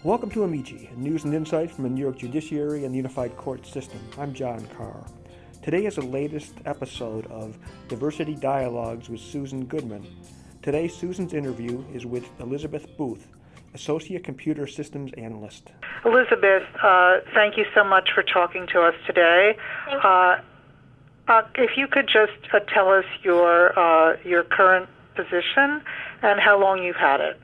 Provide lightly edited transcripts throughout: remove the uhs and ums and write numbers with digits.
Welcome to Amici, news and insights from the New York Judiciary and the Unified Court System. I'm John Carr. Today is the latest episode of Diversity Dialogues with Susan Goodman. Today, Susan's interview is with Elizabeth Booth, Associate Computer Systems Analyst. Elizabeth, thank you so much for talking to us today. If you could just tell us your current position and how long you've had it.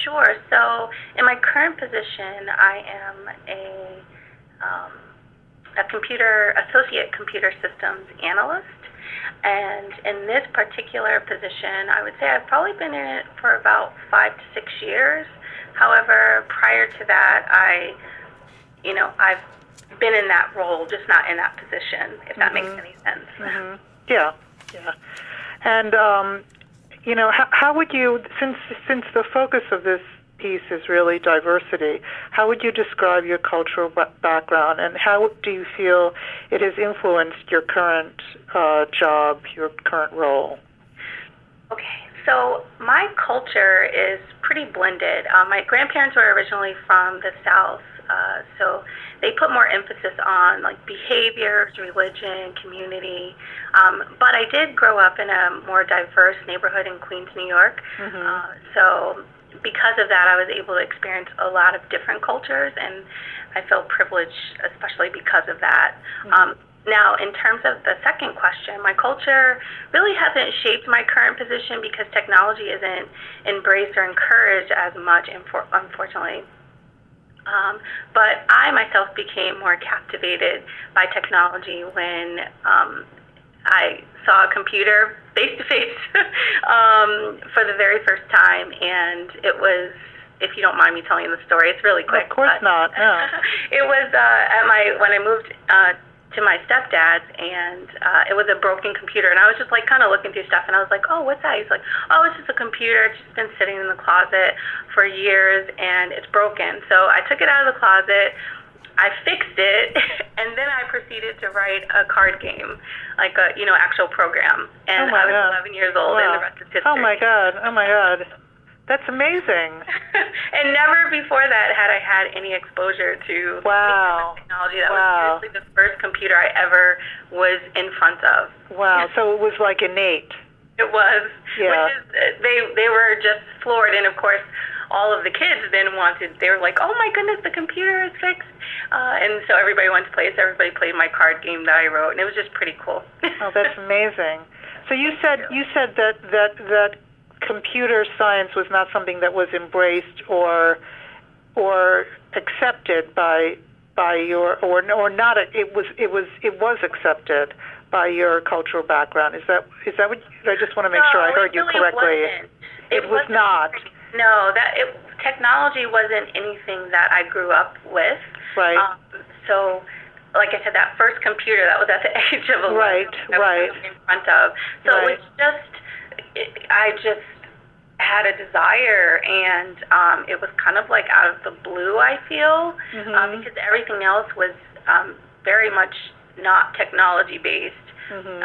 Sure. So in my current position, I am a associate computer systems analyst. And in this particular position, I would say I've probably been in it for about 5 to 6 years. However, prior to that, I've been in that role, just not in that position, if that makes any sense. Mm-hmm. Yeah. And how would you, since the focus of this piece is really diversity, how would you describe your cultural background, and how do you feel it has influenced your current job, your current role? Okay, so my culture is pretty blended. My grandparents were originally from the South, so they put more emphasis on like behaviors, religion, community. But I did grow up in a more diverse neighborhood in Queens, New York. So because of that, I was able to experience a lot of different cultures, and I feel privileged, especially because of that. Now, in terms of the second question, my culture really hasn't shaped my current position because technology isn't embraced or encouraged as much, unfortunately. But I myself became more captivated by technology when I saw a computer face-to-face for the very first time, and it was, if you don't mind me telling you the story, it's really quick. Of course not, no. It was when I moved to my stepdad's, and it was a broken computer, and I was just like kind of looking through stuff, and I was like, oh, what's that? He's like, oh, it's just a computer. It's just been sitting in the closet for years, and it's broken. So I took it out of the closet, I fixed it, and then I proceeded to write a card game, like a actual program. And I was 11 years old, and the rest is history. Oh my God! That's amazing. And never before that had I had any exposure to technology. That was seriously the first computer I ever was in front of. Wow. So it was like innate. It was. Yeah. Which is, they were just floored. And of course, all of the kids then they were like, oh my goodness, the computer is fixed. And so everybody wanted to play. So everybody played my card game that I wrote. And it was just pretty cool. Oh, that's amazing. So you said that computer science was not something that was embraced or accepted by your or not. It was accepted by your cultural background. Is that what I just want to make sure I heard you correctly? It was not. No, technology wasn't anything that I grew up with. Right. So, like I said, that first computer that was at the age of 11. Right. In front of. So it was I just had a desire, and it was kind of like out of the blue, I feel, because everything else was very much not technology based. And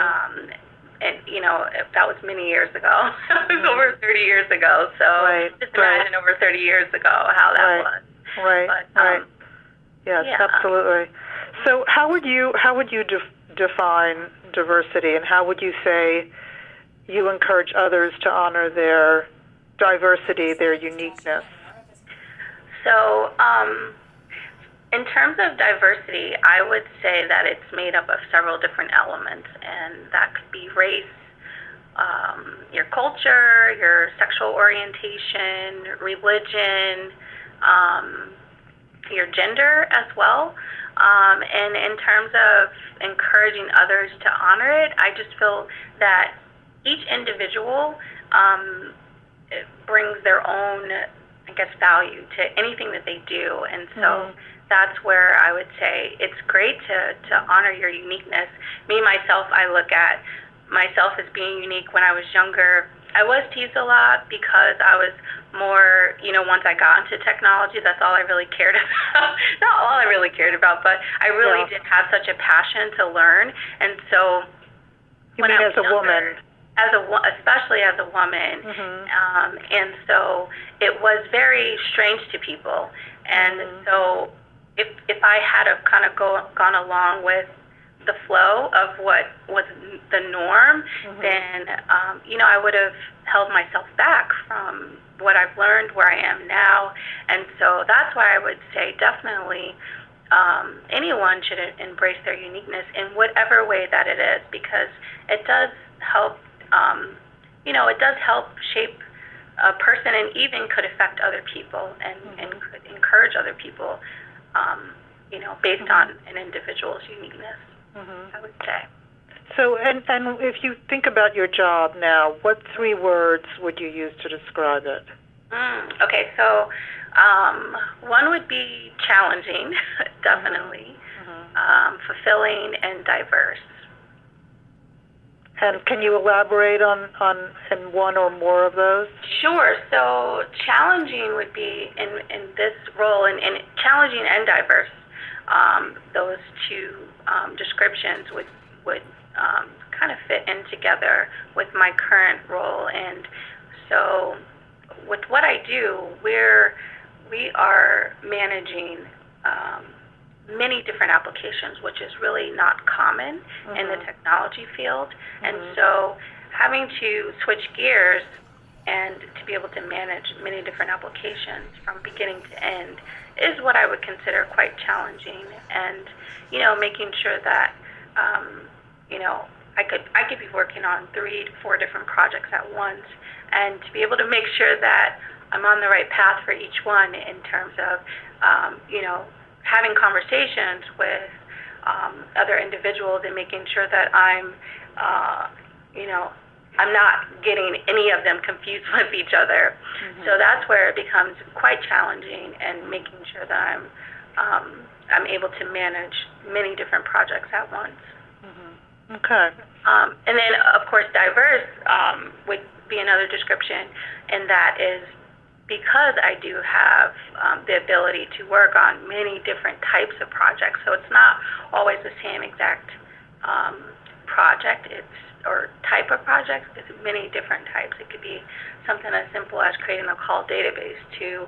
that was many years ago. It was over 30 years ago. So just imagine over 30 years ago how that was. Right. But, yes, absolutely. So how would you define diversity, and how would you say you encourage others to honor their diversity, their uniqueness? So, in terms of diversity, I would say that it's made up of several different elements, and that could be race, your culture, your sexual orientation, religion, your gender as well. And in terms of encouraging others to honor it, I just feel that each individual brings their own, value to anything that they do. And so that's where I would say it's great to honor your uniqueness. Me, myself, I look at myself as being unique. When I was younger, I was teased a lot because I was more, once I got into technology, that's all I really cared about. Not all I really cared about, but I really did have such a passion to learn. And so You mean as a woman? especially as a woman, and so it was very strange to people. And so if I had have kind of gone along with the flow of what was the norm, then I would have held myself back from what I've learned, where I am now. And so that's why I would say definitely anyone should embrace their uniqueness in whatever way that it is, because it does help. It does help shape a person, and even could affect other people, and could encourage other people. Based on an individual's uniqueness, I would say. So, and if you think about your job now, what 3 words would you use to describe it? Okay, so one would be challenging, definitely, fulfilling, and diverse. And can you elaborate on one or more of those? Sure. So challenging would be in this role, and challenging and diverse. Those 2 descriptions would kind of fit in together with my current role. And so with what I do, we are managing many different applications, which is really not common in the technology field. And so having to switch gears and to be able to manage many different applications from beginning to end is what I would consider quite challenging. And, making sure that, I could be working on 3 to 4 different projects at once, and to be able to make sure that I'm on the right path for each one in terms of, having conversations with other individuals, and making sure that I'm not getting any of them confused with each other. So that's where it becomes quite challenging, and making sure that I'm able to manage many different projects at once. Okay. And then, of course, diverse would be another description, and that is because I do have the ability to work on many different types of projects. So it's not always the same exact project, or type of projects. It's many different types. It could be something as simple as creating a call database to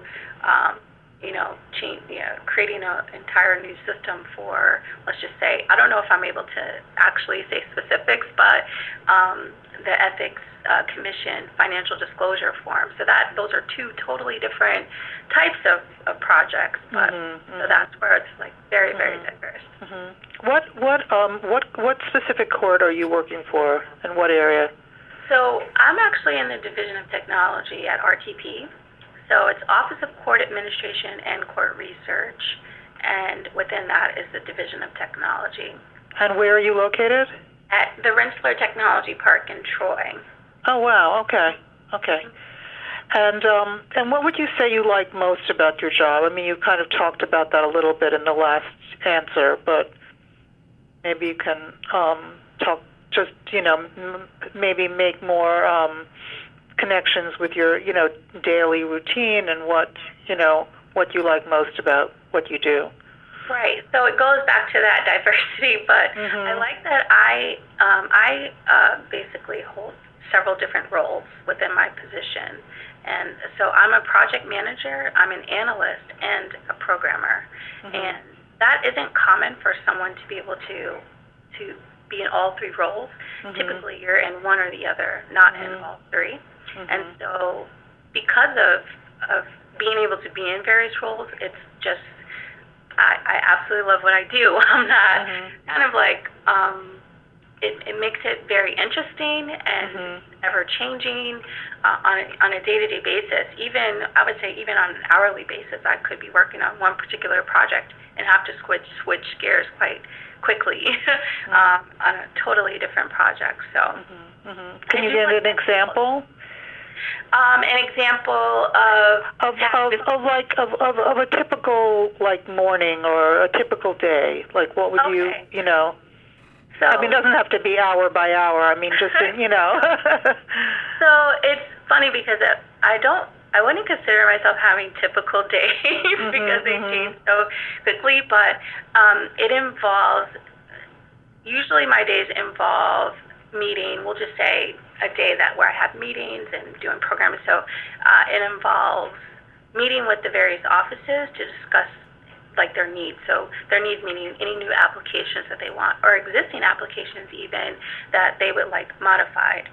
creating an entire new system for, let's just say, I don't know if I'm able to actually say specifics, but the Ethics Commission financial disclosure form. So those are 2 totally different types of projects, but so that's where it's like very, very diverse. What specific court are you working for, and what area? So I'm actually in the Division of Technology at RTP. So it's Office of Court Administration and Court Research, and within that is the Division of Technology. And where are you located? At the Rensselaer Technology Park in Troy. Oh, wow. Okay. And what would you say you like most about your job? I mean, you kind of talked about that a little bit in the last answer, but maybe you can talk, just, maybe make more connections with your, daily routine, and what you like most about what you do. Right. So it goes back to that diversity, but I like that I basically hold several different roles within my position. And so I'm a project manager, I'm an analyst, and a programmer. And that isn't common for someone to be able to be in all 3 roles. Typically you're in one or the other, not in all 3. And so because of being able to be in various roles, it's just, I absolutely love what I do. I'm not kind of like, it makes it very interesting and ever-changing on a day-to-day basis. Even, I would say, even on an hourly basis, I could be working on one particular project and have to switch gears quite quickly on a totally different project. So, can you give an example? An example of a typical morning or a typical day. Like, what would you So, I mean, it doesn't have to be hour by hour. I mean, just So it's funny because I wouldn't consider myself having typical days because they change so quickly. But it involves, usually my days involve meeting, we'll just say a day where I have meetings and doing programming. So it involves meeting with the various offices to discuss like their needs. So their needs meaning any new applications that they want, or existing applications even that they would like modified.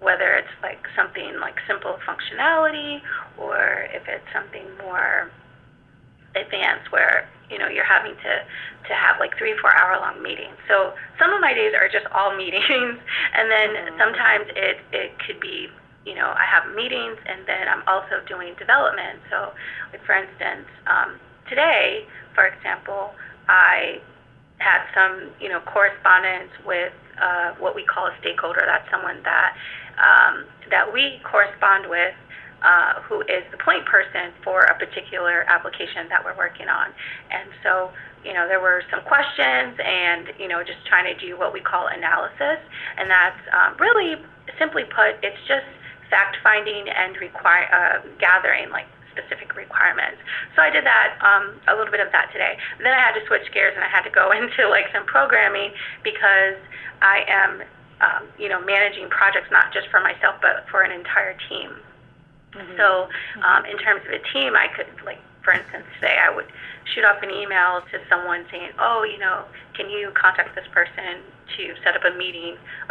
Whether it's like something like simple functionality, or if it's something more advanced where you're having to have like 3-4 hour long meetings. So some of my days are just all meetings, and then sometimes it could be I have meetings and then I'm also doing development. So like for instance, today, for example, I had some correspondence with what we call a stakeholder. That's someone that we correspond with, who is the point person for a particular application that we're working on. And so, there were some questions and, just trying to do what we call analysis. And that's really, simply put, it's just fact-finding and gathering, like, specific requirements. So I did that, a little bit of that today. Then I had to switch gears and I had to go into, like, some programming because I am, managing projects not just for myself, but for an entire team. So in terms of a team, I could, like, for instance, today I would shoot off an email to someone saying, can you contact this person to set up a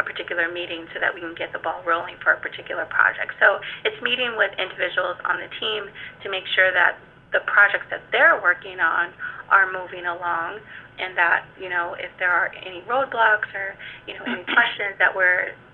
particular meeting so that we can get the ball rolling for a particular project. So it's meeting with individuals on the team to make sure that the projects that they're working on are moving along, and that, if there are any roadblocks or, any questions that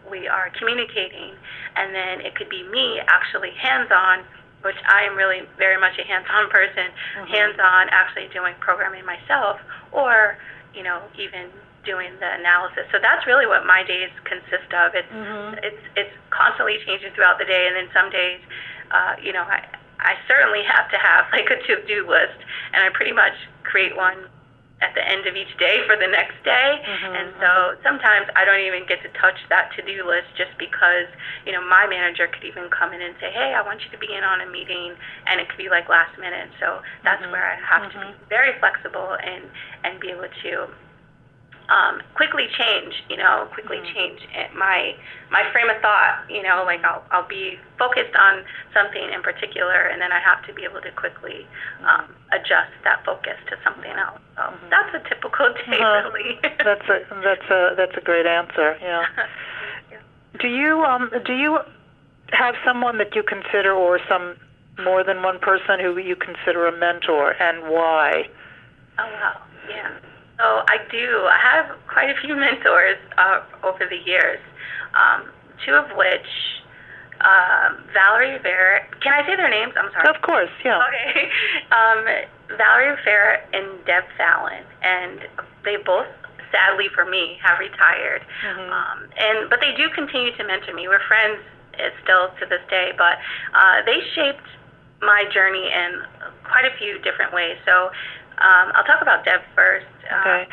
we are communicating. And then it could be me actually hands-on, which I am really very much a hands-on person, hands-on actually doing programming myself, or, even doing the analysis. So that's really what my days consist of. It's constantly changing throughout the day, and then some days, I certainly have to have like a to-do list, and I pretty much create one at the end of each day for the next day. And so sometimes I don't even get to touch that to-do list just because, my manager could even come in and say, hey, I want you to be in on a meeting, and it could be like last minute. So that's where I have to be very flexible and be able to quickly change my frame of thought, like I'll be focused on something in particular, and then I have to be able to quickly adjust that focus to something else. So that's a typical day, really. That's a great answer. Yeah. Do you have someone that you consider, or some more than one person who you consider a mentor, and why? Oh wow, yeah. So I do. I have quite a few mentors over the years, two of which, Valerie Verrett. Can I say their names? I'm sorry. Of course, yeah. Okay. Valerie Verrett and Deb Fallon, and they both, sadly for me, have retired. But they do continue to mentor me. We're friends still to this day, but they shaped my journey in quite a few different ways. So I'll talk about Deb first. Okay.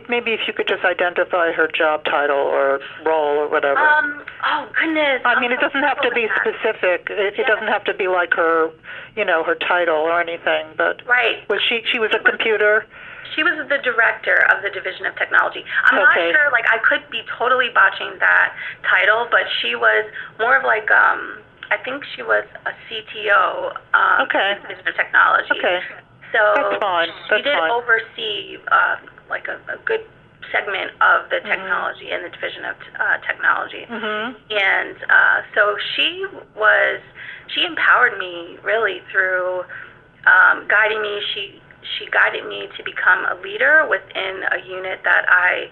Maybe if you could just identify her job title or role or whatever. Oh goodness. I mean, it doesn't have to be specific. It doesn't have to be like her, her title or anything. But right. Was she was a computer? She was the director of the Division of Technology. I'm not sure. Like, I could be totally botching that title, but she was more of like I think she was a CTO. Of the Division of Technology. Okay. So that's fine. She did oversee like a good segment of the technology and the Division of Technology. And so she empowered me really through guiding me. She guided me to become a leader within a unit that I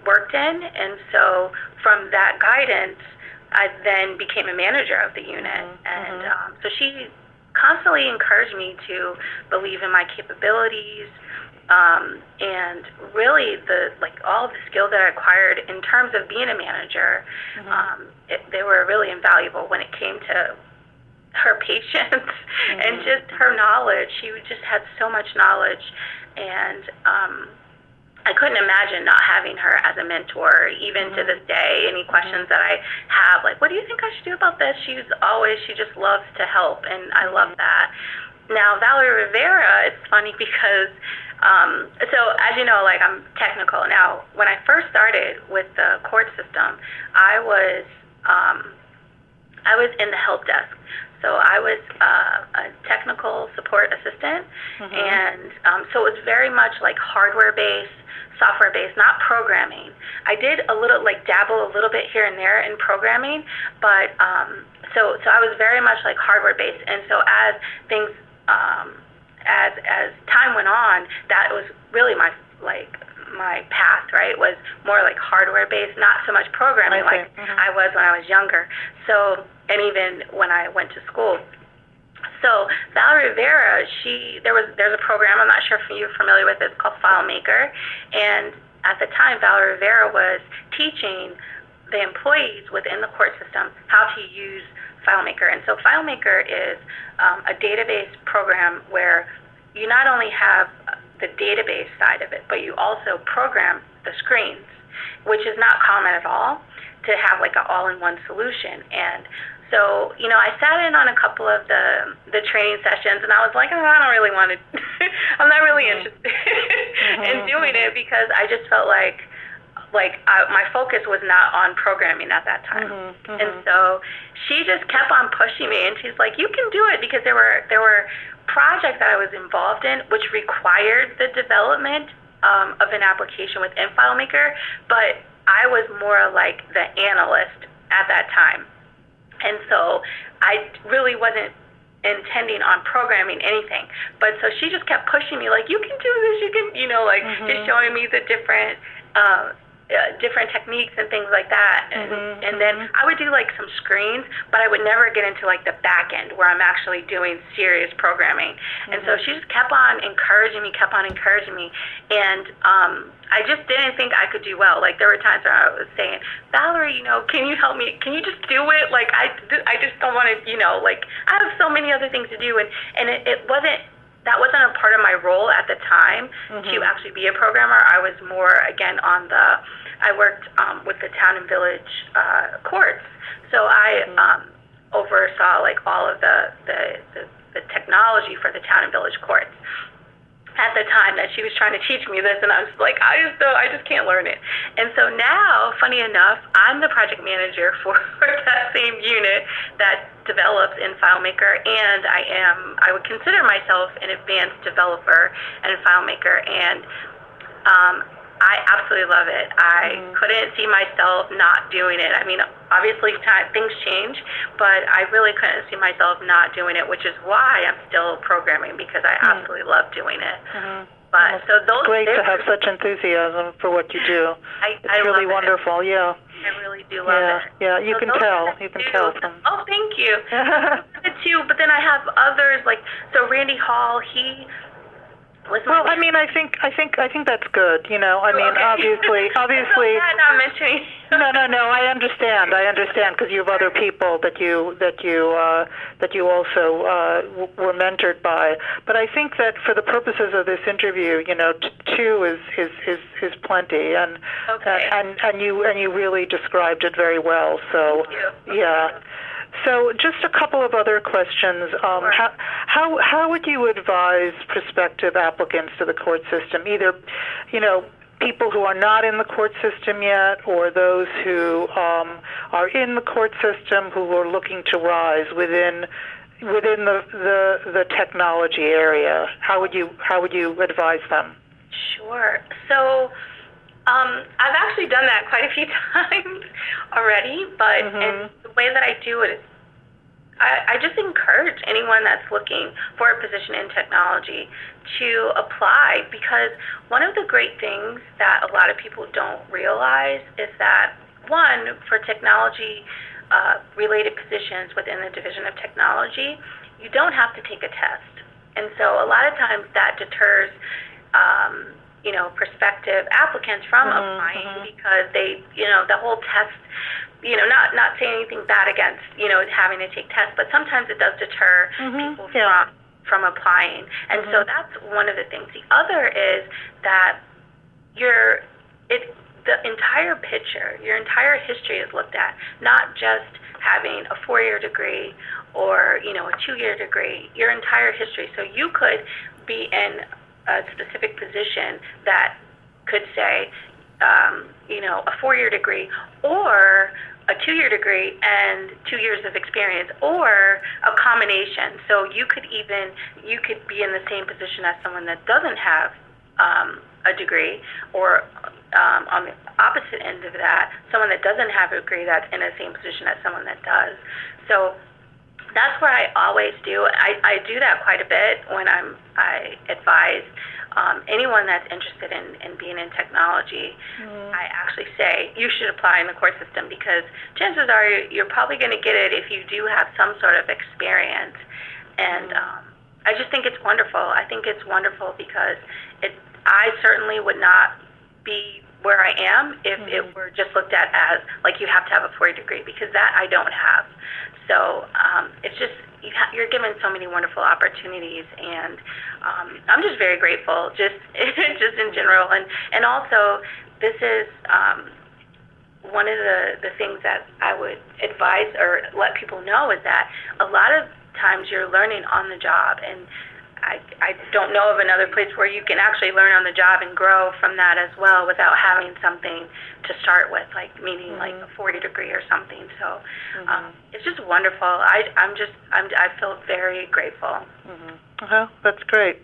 worked in. And so from that guidance, I then became a manager of the unit. And so she constantly encouraged me to believe in my capabilities, and really all the skills that I acquired in terms of being a manager, they were really invaluable when it came to her patience and just her knowledge. She just had so much knowledge, and I couldn't imagine not having her as a mentor, even to this day. Any questions that I have, like, what do you think I should do about this? She just loves to help, and I love that. Now, Valerie Rivera, it's funny because, so as you know, like I'm technical. Now, when I first started with the court system, I was in the help desk. So I was a technical support assistant, and so it was very much like hardware-based, software-based, not programming. I did a little, like dabble a little bit here and there in programming, but so I was very much like hardware-based. And so as things, as time went on, that was really my path, right, was more like hardware-based, not so much programming like I was when I was younger. So, and even when I went to school. So Valerie Rivera, there's a program, I'm not sure if you're familiar with it, it's called FileMaker. And at the time, Valerie Rivera was teaching the employees within the court system how to use FileMaker. And so FileMaker is a database program where you not only have the database side of it, but you also program the screens, which is not common at all to have like an all-in-one solution. And so, you know, I sat in on a couple of the training sessions, and I was like, oh, I don't really want to, I'm not really interested in doing it, because I just felt like my focus was not on programming at that time. And so she just kept on pushing me, and she's like, you can do it, because there were projects that I was involved in which required the development of an application within FileMaker, but I was more like the analyst at that time. And so I really wasn't intending on programming anything. But so she just kept pushing me, like, you can do this, you can, you know, like just showing me the different techniques and things like that. And then I would do like some screens, but I would never get into like the back end where I'm actually doing serious programming. And so she just kept on encouraging me. And I just didn't think I could do well. Like there were times where I was saying, Valerie, you know, can you help me? Can you just do it? Like I just don't want to, you know, like I have so many other things to do. And that wasn't a part of my role at the time to actually be a programmer. I was more, again, I worked with the town and village courts. So I oversaw like all of the technology for the town and village courts at the time that she was trying to teach me this, and I was like, I just can't learn it. And so now, funny enough, I'm the project manager for that same unit that develops in FileMaker, and I would consider myself an advanced developer in FileMaker, and I absolutely love it. I couldn't see myself not doing it. I mean, obviously things change, but I really couldn't see myself not doing it, which is why I'm still programming, because I absolutely love doing it. But so those great to have such enthusiasm for what you do. It's really wonderful. Yeah. I really do love it. Yeah, you can tell. You can tell from. Oh, thank you. But then I have others like Randy Hall. He was. Well, I mean, I think that's good. You know, I mean, obviously. I'm so glad not mentioning. No. I understand because you have other people that you also were mentored by. But I think that for the purposes of this interview, you know, two is plenty, and you really described it very well. So yeah. So just a couple of other questions. How would you advise prospective applicants to the court system, either, you know, people who are not in the court system yet, or those who are in the court system who are looking to rise within the technology area? How would you advise them? Sure. So I've actually done that quite a few times already, but and the way that I do it is I just encourage anyone that's looking for a position in technology to apply, because one of the great things that a lot of people don't realize is that, one, for technology related positions within the Division of Technology, you don't have to take a test. And so a lot of times that deters you know, prospective applicants from applying, because they, you know, the whole test, you know, not saying anything bad against, you know, having to take tests, but sometimes it does deter people from applying. And so that's one of the things. The other is that the entire picture, your entire history is looked at, not just having a 4-year degree or, you know, a 2-year degree, your entire history. So you could be in a specific position that could say, you know, a 4-year degree, or a 2-year degree and 2 years of experience, or a combination. So you could be in the same position as someone that doesn't have a degree, or on the opposite end of that, someone that doesn't have a degree that's in the same position as someone that does. So that's where I always do. I do that quite a bit when I advise anyone that's interested in being in technology. I actually say you should apply in the court system, because chances are you're probably going to get it if you do have some sort of experience. And I just think it's wonderful. I think it's wonderful because I certainly would not be where I am if it were just looked at as like you have to have a 4-year degree, because that I don't have. So it's just you're given so many wonderful opportunities, and I'm just very grateful, just in general, and also this is one of the things that I would advise or let people know is that a lot of times you're learning on the job, and I don't know of another place where you can actually learn on the job and grow from that as well without having something to start with, like meaning like a 4-year degree or something. So it's just wonderful. I feel very grateful. That's great.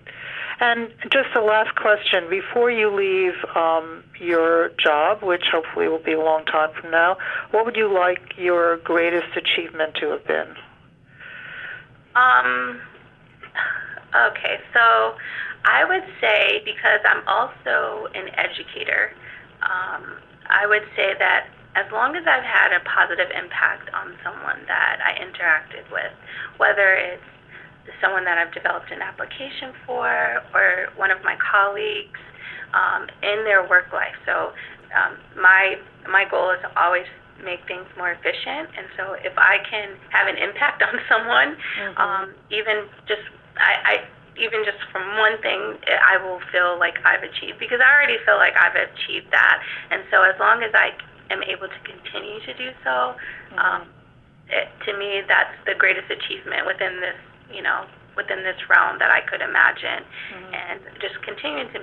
And just the last question, before you leave your job, which hopefully will be a long time from now, what would you like your greatest achievement to have been? Okay, so I would say, because I'm also an educator, I would say that as long as I've had a positive impact on someone that I interacted with, whether it's someone that I've developed an application for or one of my colleagues in their work life. So my goal is to always make things more efficient, and so if I can have an impact on someone, even just from one thing, I will feel like I've achieved, because I already feel like I've achieved that. And so as long as I am able to continue to do so, to me, that's the greatest achievement within this, within this realm that I could imagine. And just continuing to,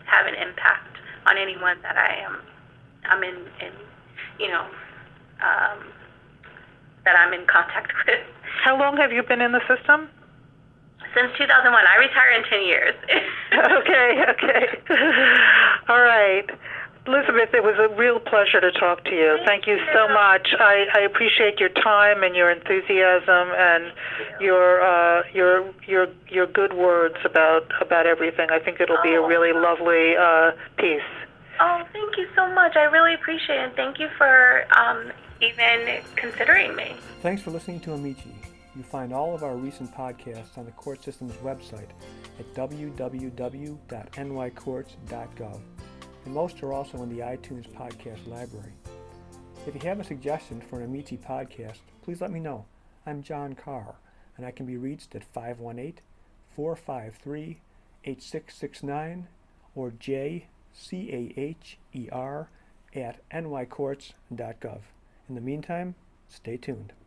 have an impact on anyone that I'm in that I'm in contact with. How long have you been in the system? Since 2001. I retired in 10 years. Okay. All right. Elizabeth, it was a real pleasure to talk to you. Thank you so much. I appreciate your time and your enthusiasm and your good words about everything. I think it'll be a really lovely piece. Oh, thank you so much. I really appreciate it. And thank you for even considering me. Thanks for listening to Amici. You find all of our recent podcasts on the court system's website at www.nycourts.gov, and most are also in the iTunes podcast library. If you have a suggestion for an Amici podcast, please let me know. I'm John Carr, and I can be reached at 518-453-8669 or jcaher@nycourts.gov. In the meantime, stay tuned.